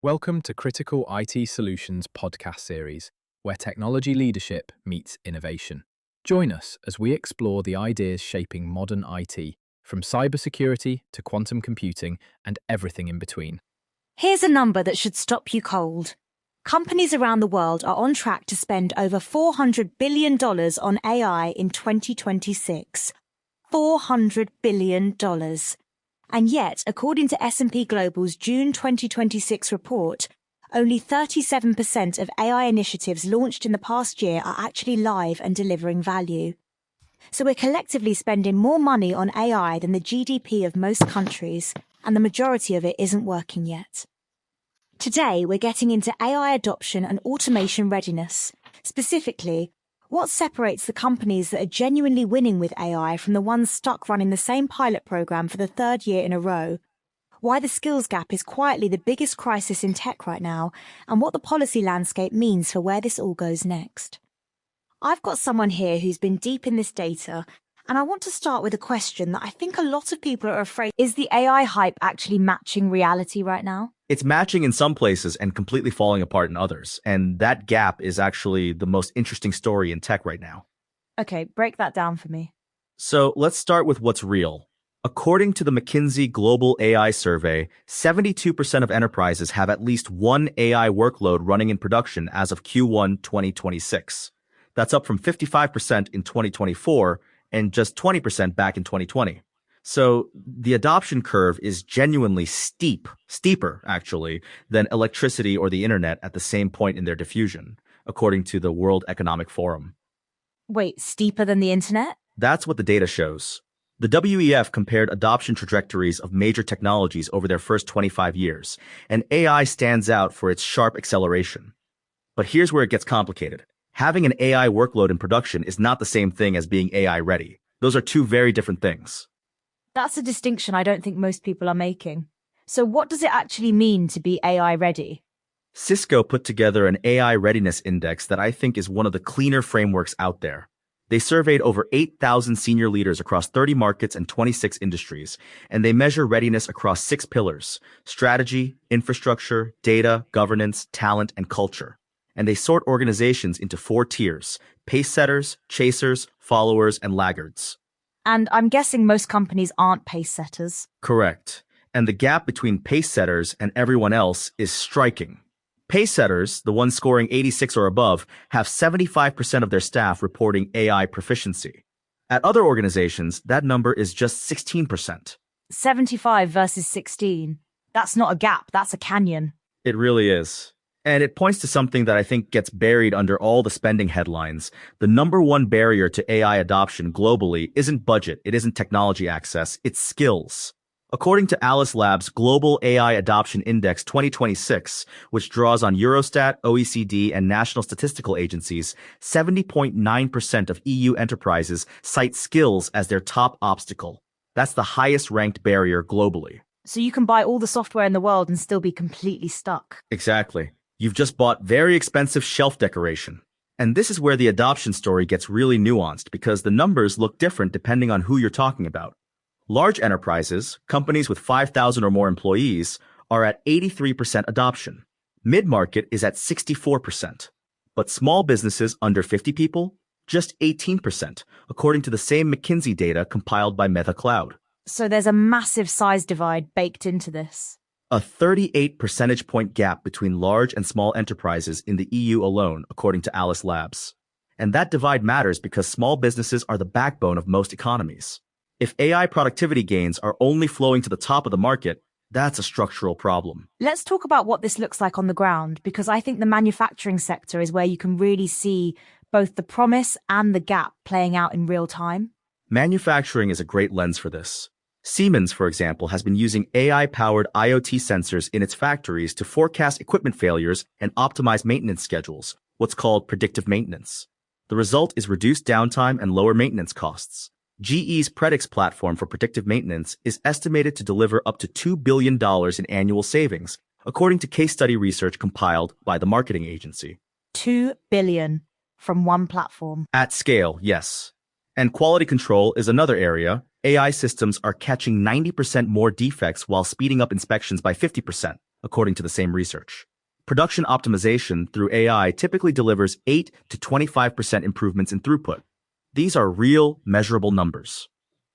Welcome to Critical IT Solutions podcast series, where technology leadership meets innovation. Join us as we explore the ideas shaping modern IT, from cybersecurity to quantum computing and everything in between. Here's a number that should stop you cold. Companies around the world are on track to spend over $400 billion on AI in 2026. $400 billion. And yet, according to S&P Global's June 2026 report, only 37% of AI initiatives launched in the past year are actually live and delivering value. So we're collectively spending more money on AI than the GDP of most countries, and the majority of it isn't working yet. Today, we're getting into AI adoption and automation readiness. Specifically, what separates the companies that are genuinely winning with AI from the ones stuck running the same pilot program for the third year in a row? Why the skills gap is quietly the biggest crisis in tech right now, and what the policy landscape means for where this all goes next. I've got someone here who's been deep in this data, and I want to start with a question that I think a lot of people are afraid. Is the AI hype actually matching reality right now? It's matching in some places and completely falling apart in others. And that gap is actually the most interesting story in tech right now. Okay, break that down for me. So let's start with what's real. According to the McKinsey Global AI Survey, 72% of enterprises have at least one AI workload running in production as of Q1 2026. That's up from 55% in 2024 and just 20% back in 2020. So the adoption curve is genuinely steeper actually, than electricity or the internet at the same point in their diffusion, according to the World Economic Forum. Wait, steeper than the internet? That's what the data shows. The WEF compared adoption trajectories of major technologies over their first 25 years, and AI stands out for its sharp acceleration. But here's where it gets complicated. Having an AI workload in production is not the same thing as being AI ready. Those are two very different things. That's a distinction I don't think most people are making. So what does it actually mean to be AI ready? Cisco put together an AI readiness index that I think is one of the cleaner frameworks out there. They surveyed over 8,000 senior leaders across 30 markets and 26 industries, and they measure readiness across 6 pillars: strategy, infrastructure, data, governance, talent, and culture. And they sort organizations into 4 tiers: pace setters, chasers, followers, and laggards. And I'm guessing most companies aren't pace setters. Correct. And the gap between pace setters and everyone else is striking. Pace setters, the ones scoring 86 or above, have 75% of their staff reporting AI proficiency. At other organizations, that number is just 16%. 75 versus 16. That's not a gap, that's a canyon. It really is. And it points to something that I think gets buried under all the spending headlines. The number one barrier to AI adoption globally isn't budget, it isn't technology access, it's skills. According to Alice Labs' Global AI Adoption Index 2026, which draws on Eurostat, OECD, and national statistical agencies, 70.9% of EU enterprises cite skills as their top obstacle. That's the highest ranked barrier globally. So you can buy all the software in the world and still be completely stuck. Exactly. You've just bought very expensive shelf decoration. And this is where the adoption story gets really nuanced because the numbers look different depending on who you're talking about. Large enterprises, companies with 5,000 or more employees, are at 83% adoption. Mid-market is at 64%. But small businesses under 50 people, just 18%, according to the same McKinsey data compiled by Meta Cloud. So there's a massive size divide baked into this. A 38 percentage point gap between large and small enterprises in the EU alone, according to Alice Labs. And that divide matters because small businesses are the backbone of most economies. If AI productivity gains are only flowing to the top of the market, that's a structural problem. Let's talk about what this looks like on the ground, because I think the manufacturing sector is where you can really see both the promise and the gap playing out in real time. Manufacturing is a great lens for this. Siemens, for example, has been using AI-powered IoT sensors in its factories to forecast equipment failures and optimize maintenance schedules, what's called predictive maintenance. The result is reduced downtime and lower maintenance costs. GE's Predix platform for predictive maintenance is estimated to deliver up to $2 billion in annual savings, according to case study research compiled by the marketing agency. $2 billion from one platform. At scale, yes. And quality control is another area. AI systems are catching 90% more defects while speeding up inspections by 50%. according to the same research. Production optimization through AI typically delivers 8 to 25% improvements in throughput. These are real, measurable numbers.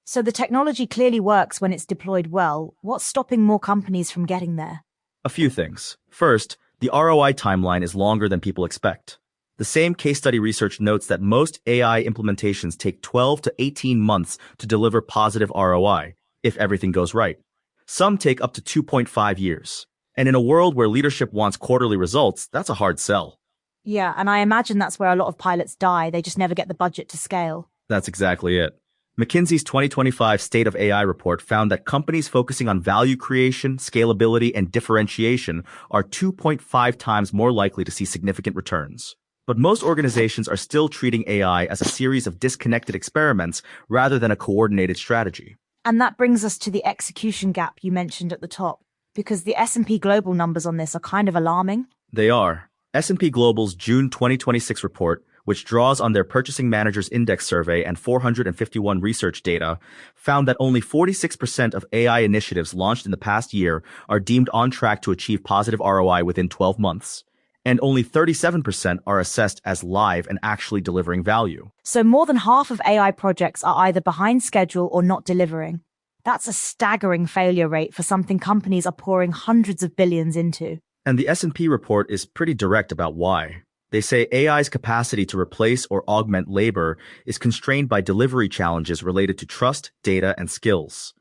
So the technology clearly works when it's deployed well. What's stopping more companies from getting there? A few things. First, the ROI timeline is longer than people expect. The same case study research notes that most AI implementations take 12 to 18 months to deliver positive ROI, if everything goes right. Some take up to 2.5 years. And in a world where leadership wants quarterly results, that's a hard sell. Yeah, and I imagine that's where a lot of pilots die. They just never get the budget to scale. That's exactly it. McKinsey's 2025 State of AI report found that companies focusing on value creation, scalability, and differentiation are 2.5 times more likely to see significant returns. But most organizations are still treating AI as a series of disconnected experiments rather than a coordinated strategy. And that brings us to the execution gap you mentioned at the top, because the S&P Global numbers on this are kind of alarming. They are. S&P Global's June 2026 report, which draws on their Purchasing Managers Index survey and 451 research data, found that only 46% of AI initiatives launched in the past year are deemed on track to achieve positive ROI within 12 months. And only 37% are assessed as live and actually delivering value. So more than half of AI projects are either behind schedule or not delivering. That's a staggering failure rate for something companies are pouring hundreds of billions into. And the S&P report is pretty direct about why. They say AI's capacity to replace or augment labor is constrained by delivery challenges related to trust, data, and skills.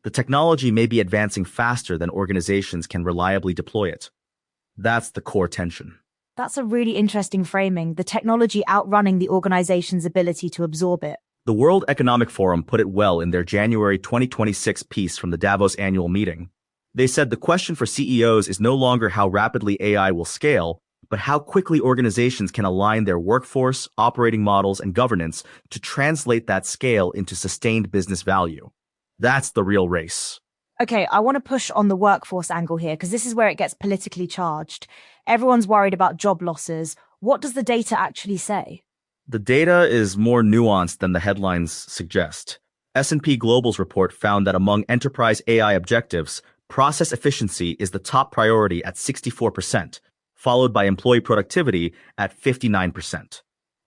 The technology may be advancing faster than organizations can reliably deploy it. That's the core tension. That's a really interesting framing, the technology outrunning the organization's ability to absorb it. The World Economic Forum put it well in their January 2026 piece from the Davos annual meeting. They said the question for CEOs is no longer how rapidly AI will scale, but how quickly organizations can align their workforce, operating models, and governance to translate that scale into sustained business value. That's the real race. Okay, I want to push on the workforce angle here because this is where it gets politically charged. Everyone's worried about job losses. What does the data actually say? The data is more nuanced than the headlines suggest. S&P Global's report found that among enterprise AI objectives, process efficiency is the top priority at 64%, followed by employee productivity at 59%.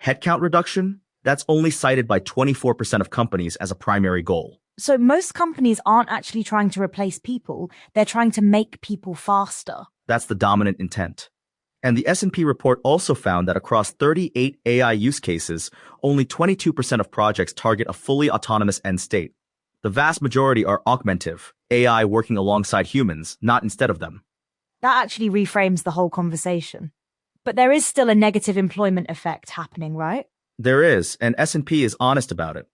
Headcount reduction? That's only cited by 24% of companies as a primary goal. So most companies aren't actually trying to replace people, they're trying to make people faster. That's the dominant intent. And the S&P report also found that across 38 AI use cases, only 22% of projects target a fully autonomous end state. The vast majority are augmentative, AI working alongside humans, not instead of them. That actually reframes the whole conversation. But there is still a negative employment effect happening, right? There is, and S&P is honest about it.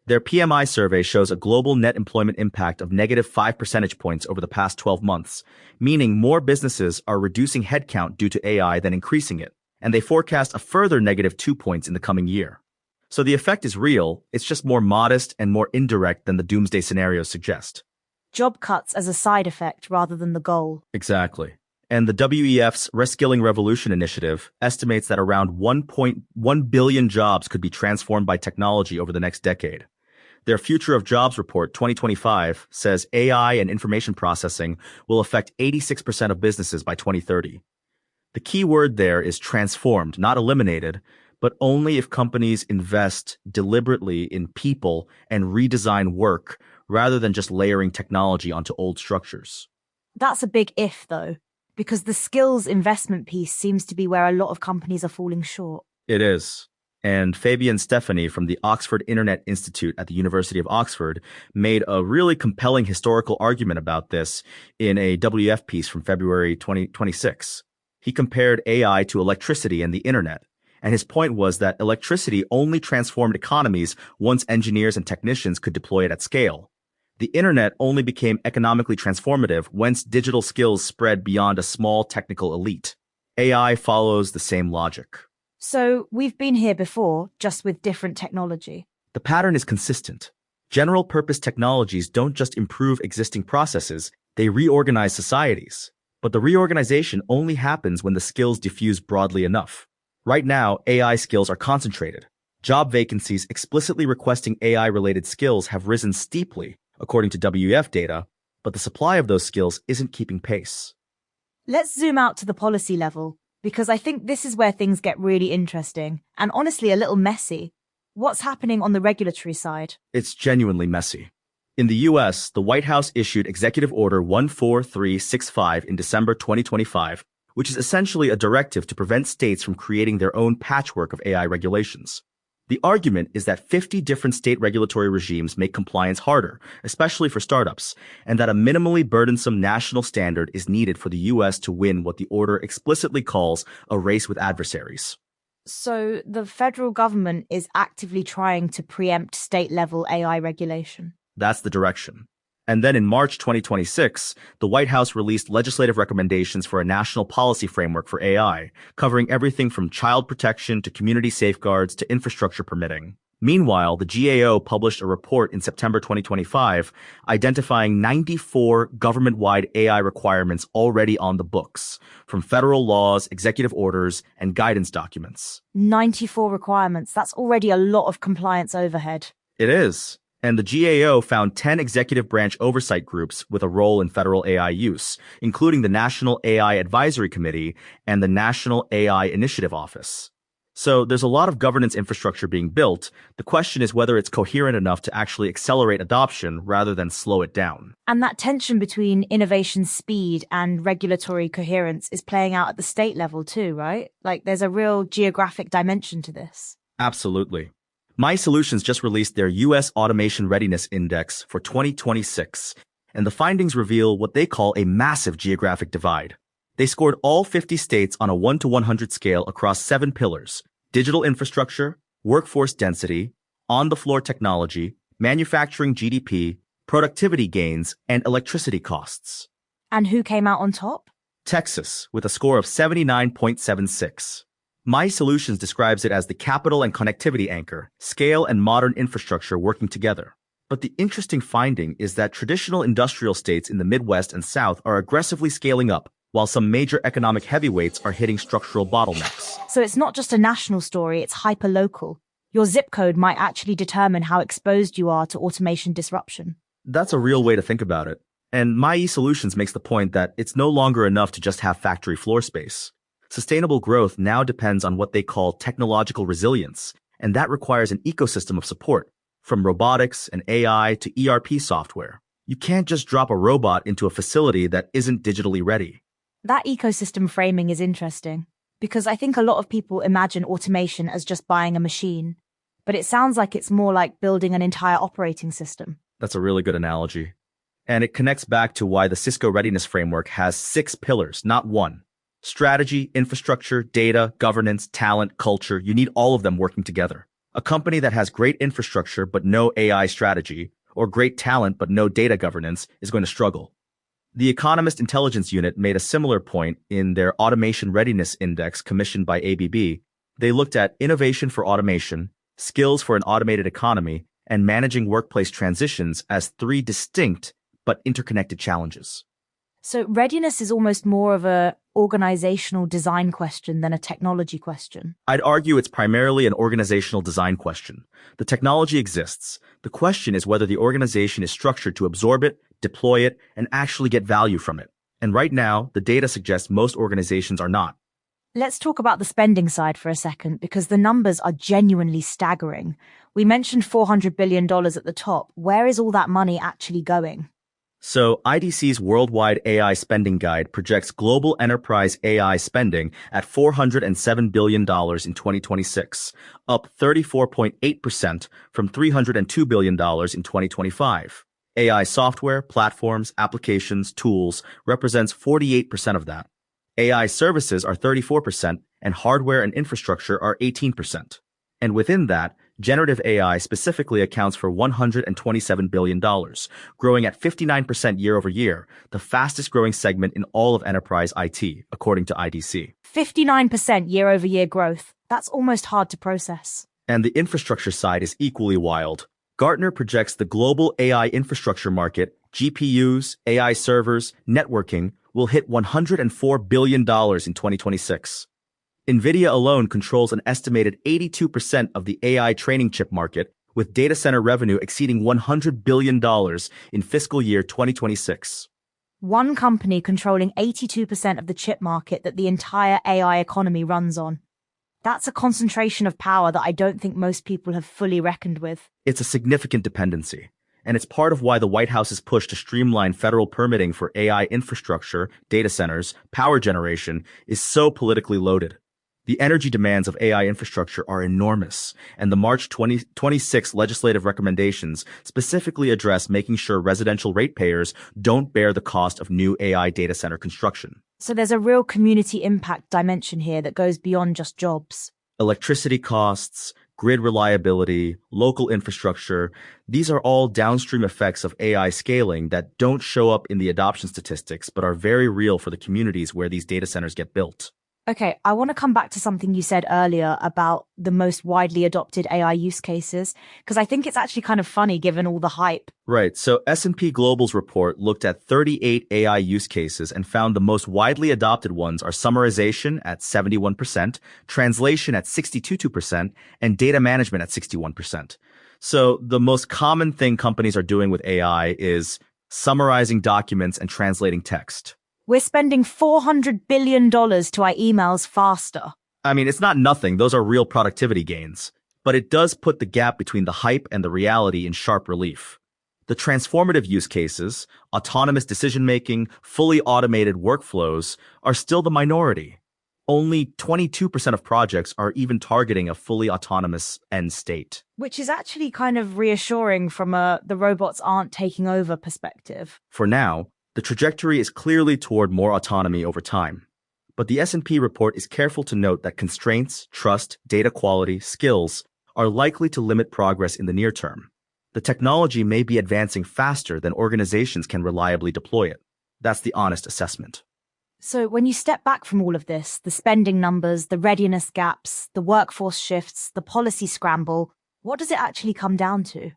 Their PMI survey shows a global net employment impact of negative 5 percentage points over the past 12 months, meaning more businesses are reducing headcount due to AI than increasing it, and they forecast a further negative 2 points in the coming year. So the effect is real, it's just more modest and more indirect than the doomsday scenarios suggest. Job cuts as a side effect rather than the goal. Exactly. And the WEF's Reskilling Revolution initiative estimates that around 1.1 billion jobs could be transformed by technology over the next decade. Their Future of Jobs report 2025 says AI and information processing will affect 86% of businesses by 2030. The key word there is transformed, not eliminated, but only if companies invest deliberately in people and redesign work rather than just layering technology onto old structures. That's a big if, though, because the skills investment piece seems to be where a lot of companies are falling short. It is. And Fabian Stephanie from the Oxford Internet Institute at the University of Oxford made a really compelling historical argument about this in a WF piece from February 2026. He compared AI to electricity and the internet. And his point was that electricity only transformed economies once engineers and technicians could deploy it at scale. The internet only became economically transformative once digital skills spread beyond a small technical elite. AI follows the same logic. So we've been here before, just with different technology. The pattern is consistent. General-purpose technologies don't just improve existing processes, they reorganize societies. But the reorganization only happens when the skills diffuse broadly enough. Right now, AI skills are concentrated. Job vacancies explicitly requesting AI-related skills have risen steeply, according to WEF data, but the supply of those skills isn't keeping pace. Let's zoom out to the policy level, because I think this is where things get really interesting and honestly a little messy. What's happening on the regulatory side? It's genuinely messy. In the US, the White House issued Executive Order 14365 in December 2025, which is essentially a directive to prevent states from creating their own patchwork of AI regulations. The argument is that 50 different state regulatory regimes make compliance harder, especially for startups, and that a minimally burdensome national standard is needed for the US to win what the order explicitly calls a race with adversaries. So the federal government is actively trying to preempt state-level AI regulation. That's the direction. And then in March 2026, the White House released legislative recommendations for a national policy framework for AI, covering everything from child protection to community safeguards to infrastructure permitting. Meanwhile, the GAO published a report in September 2025 identifying 94 government-wide AI requirements already on the books, from federal laws, executive orders, and guidance documents. 94 requirements. That's already a lot of compliance overhead. It is. And the GAO found 10 executive branch oversight groups with a role in federal AI use, including the National AI Advisory Committee and the National AI Initiative Office. So there's a lot of governance infrastructure being built. The question is whether it's coherent enough to actually accelerate adoption rather than slow it down. And that tension between innovation speed and regulatory coherence is playing out at the state level too, right? Like there's a real geographic dimension to this. Absolutely. My Solutions just released their U.S. Automation Readiness Index for 2026, and the findings reveal what they call a massive geographic divide. They scored all 50 states on a 1 to 100 scale across 7 pillars: digital infrastructure, workforce density, on-the-floor technology, manufacturing GDP, productivity gains, and electricity costs. And who came out on top? Texas, with a score of 79.76. My Solutions describes it as the capital and connectivity anchor, scale and modern infrastructure working together. But the interesting finding is that traditional industrial states in the Midwest and South are aggressively scaling up, while some major economic heavyweights are hitting structural bottlenecks. So it's not just a national story, it's hyper-local. Your zip code might actually determine how exposed you are to automation disruption. That's a real way to think about it. And My Solutions makes the point that it's no longer enough to just have factory floor space. Sustainable growth now depends on what they call technological resilience, and that requires an ecosystem of support, from robotics and AI to ERP software. You can't just drop a robot into a facility that isn't digitally ready. That ecosystem framing is interesting, because I think a lot of people imagine automation as just buying a machine, but it sounds like it's more like building an entire operating system. That's a really good analogy. And it connects back to why the Cisco Readiness Framework has 6 pillars, not one. Strategy, infrastructure, data, governance, talent, culture, you need all of them working together. A company that has great infrastructure but no AI strategy, or great talent but no data governance, is going to struggle. The Economist Intelligence Unit made a similar point in their Automation Readiness Index commissioned by ABB. They looked at innovation for automation, skills for an automated economy, and managing workplace transitions as 3 distinct but interconnected challenges. So readiness is almost more of a organizational design question than a technology question. I'd argue it's primarily an organizational design question. The technology exists. The question is whether the organization is structured to absorb it, deploy it, and actually get value from it. And right now, the data suggests most organizations are not. Let's talk about the spending side for a second, because the numbers are genuinely staggering. We mentioned $400 billion at the top. Where is all that money actually going? So IDC's Worldwide AI Spending Guide projects global enterprise AI spending at $407 billion in 2026, up 34.8% from $302 billion in 2025. AI software, platforms, applications, tools represents 48% of that. AI services are 34%, and hardware and infrastructure are 18%. And within that, generative AI specifically accounts for $127 billion, growing at 59% year over year, the fastest growing segment in all of enterprise IT, according to IDC. 59% year over year growth. That's almost hard to process. And the infrastructure side is equally wild. Gartner projects the global AI infrastructure market, GPUs, AI servers, networking, will hit $104 billion in 2026. NVIDIA alone controls an estimated 82% of the AI training chip market, with data center revenue exceeding $100 billion in fiscal year 2026. One company controlling 82% of the chip market that the entire AI economy runs on. That's a concentration of power that I don't think most people have fully reckoned with. It's a significant dependency, and it's part of why the White House's push to streamline federal permitting for AI infrastructure, data centers, power generation is so politically loaded. The energy demands of AI infrastructure are enormous, and the March 2026 legislative recommendations specifically address making sure residential ratepayers don't bear the cost of new AI data center construction. So there's a real community impact dimension here that goes beyond just jobs. Electricity costs, grid reliability, local infrastructure, these are all downstream effects of AI scaling that don't show up in the adoption statistics but are very real for the communities where these data centers get built. Okay, I want to come back to something you said earlier about the most widely adopted AI use cases, because I think it's actually kind of funny given all the hype. Right, so S&P Global's report looked at 38 AI use cases and found the most widely adopted ones are summarization at 71%, translation at 62%, and data management at 61%. So the most common thing companies are doing with AI is summarizing documents and translating text. We're spending $400 billion to our emails faster. I mean, it's not nothing. Those are real productivity gains. But it does put the gap between the hype and the reality in sharp relief. The transformative use cases, autonomous decision-making, fully automated workflows, are still the minority. Only 22% of projects are even targeting a fully autonomous end state. Which is actually kind of reassuring from the robots aren't taking over perspective. For now, the trajectory is clearly toward more autonomy over time. But the S&P report is careful to note that constraints, trust, data quality, skills are likely to limit progress in the near term. The technology may be advancing faster than organizations can reliably deploy it. That's the honest assessment. So when you step back from all of this, the spending numbers, the readiness gaps, the workforce shifts, the policy scramble, what does it actually come down to?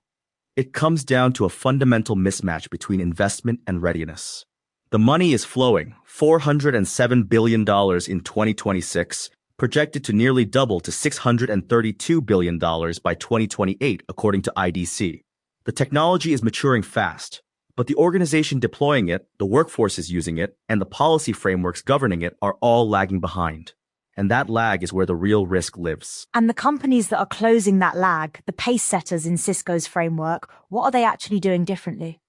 It comes down to a fundamental mismatch between investment and readiness. The money is flowing, $407 billion in 2026, projected to nearly double to $632 billion by 2028, according to IDC. The technology is maturing fast, but the organization deploying it, the workforce is using it, and the policy frameworks governing it are all lagging behind. And that lag is where the real risk lives. And the companies that are closing that lag, the pace setters in Cisco's framework, what are they actually doing differently?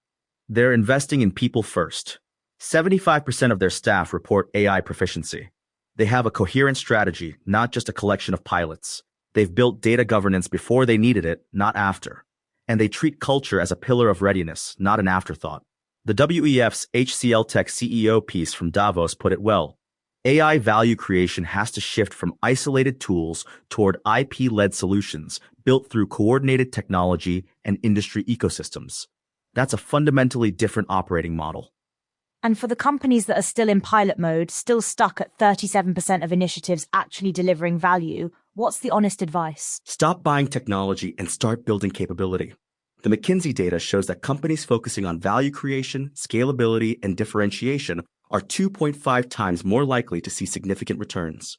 They're investing in people first. 75% of their staff report AI proficiency. They have a coherent strategy, not just a collection of pilots. They've built data governance before they needed it, not after. And they treat culture as a pillar of readiness, not an afterthought. The WEF's HCL Tech CEO piece from Davos put it well. AI value creation has to shift from isolated tools toward IP-led solutions built through coordinated technology and industry ecosystems. That's a fundamentally different operating model. And for the companies that are still in pilot mode, still stuck at 37% of initiatives actually delivering value, what's the honest advice? Stop buying technology and start building capability. The McKinsey data shows that companies focusing on value creation, scalability, and differentiation are 2.5 times more likely to see significant returns.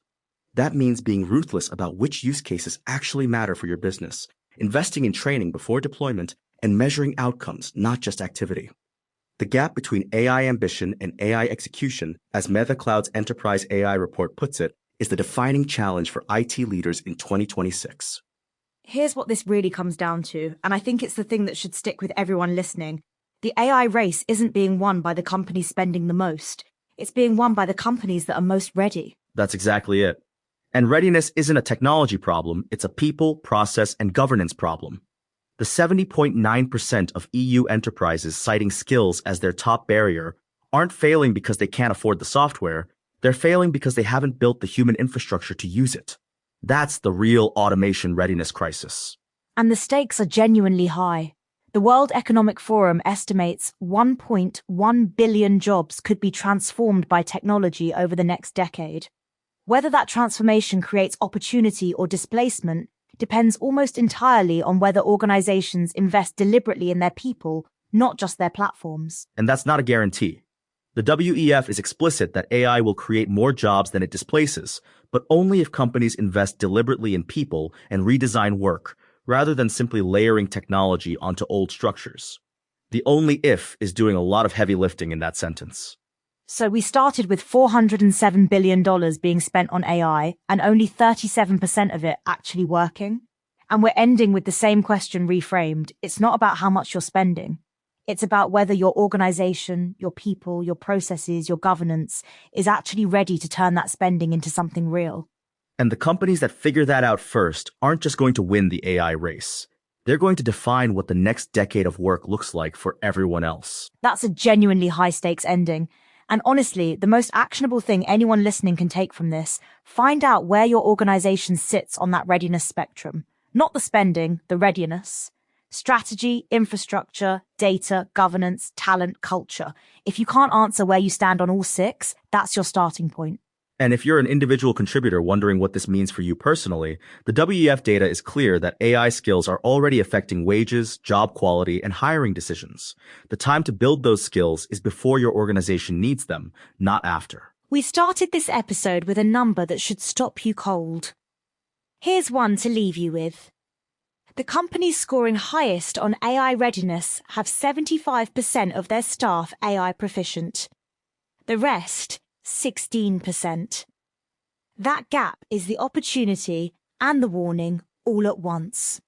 That means being ruthless about which use cases actually matter for your business, investing in training before deployment, and measuring outcomes, not just activity. The gap between AI ambition and AI execution, as Meta Cloud's Enterprise AI report puts it, is the defining challenge for IT leaders in 2026. Here's what this really comes down to, and I think it's the thing that should stick with everyone listening. The AI race isn't being won by the companies spending the most. It's being won by the companies that are most ready. That's exactly it. And readiness isn't a technology problem, it's a people, process, and governance problem. The 70.9% of EU enterprises citing skills as their top barrier aren't failing because they can't afford the software, they're failing because they haven't built the human infrastructure to use it. That's the real automation readiness crisis. And the stakes are genuinely high. The World Economic Forum estimates 1.1 billion jobs could be transformed by technology over the next decade. Whether that transformation creates opportunity or displacement depends almost entirely on whether organizations invest deliberately in their people, not just their platforms. And that's not a guarantee. The WEF is explicit that AI will create more jobs than it displaces, but only if companies invest deliberately in people and redesign work, rather than simply layering technology onto old structures. The only if is doing a lot of heavy lifting in that sentence. So we started with $407 billion being spent on AI and only 37% of it actually working. And we're ending with the same question reframed. It's not about how much you're spending. It's about whether your organization, your people, your processes, your governance is actually ready to turn that spending into something real. And the companies that figure that out first aren't just going to win the AI race. They're going to define what the next decade of work looks like for everyone else. That's a genuinely high-stakes ending. And honestly, the most actionable thing anyone listening can take from this, find out where your organization sits on that readiness spectrum. Not the spending, the readiness. Strategy, infrastructure, data, governance, talent, culture. If you can't answer where you stand on all six, that's your starting point. And if you're an individual contributor wondering what this means for you personally, the WEF data is clear that AI skills are already affecting wages, job quality, and hiring decisions. The time to build those skills is before your organization needs them, not after. We started this episode with a number that should stop you cold. Here's one to leave you with. The companies scoring highest on AI readiness have 75% of their staff AI proficient. The rest, 16%. That gap is the opportunity and the warning all at once.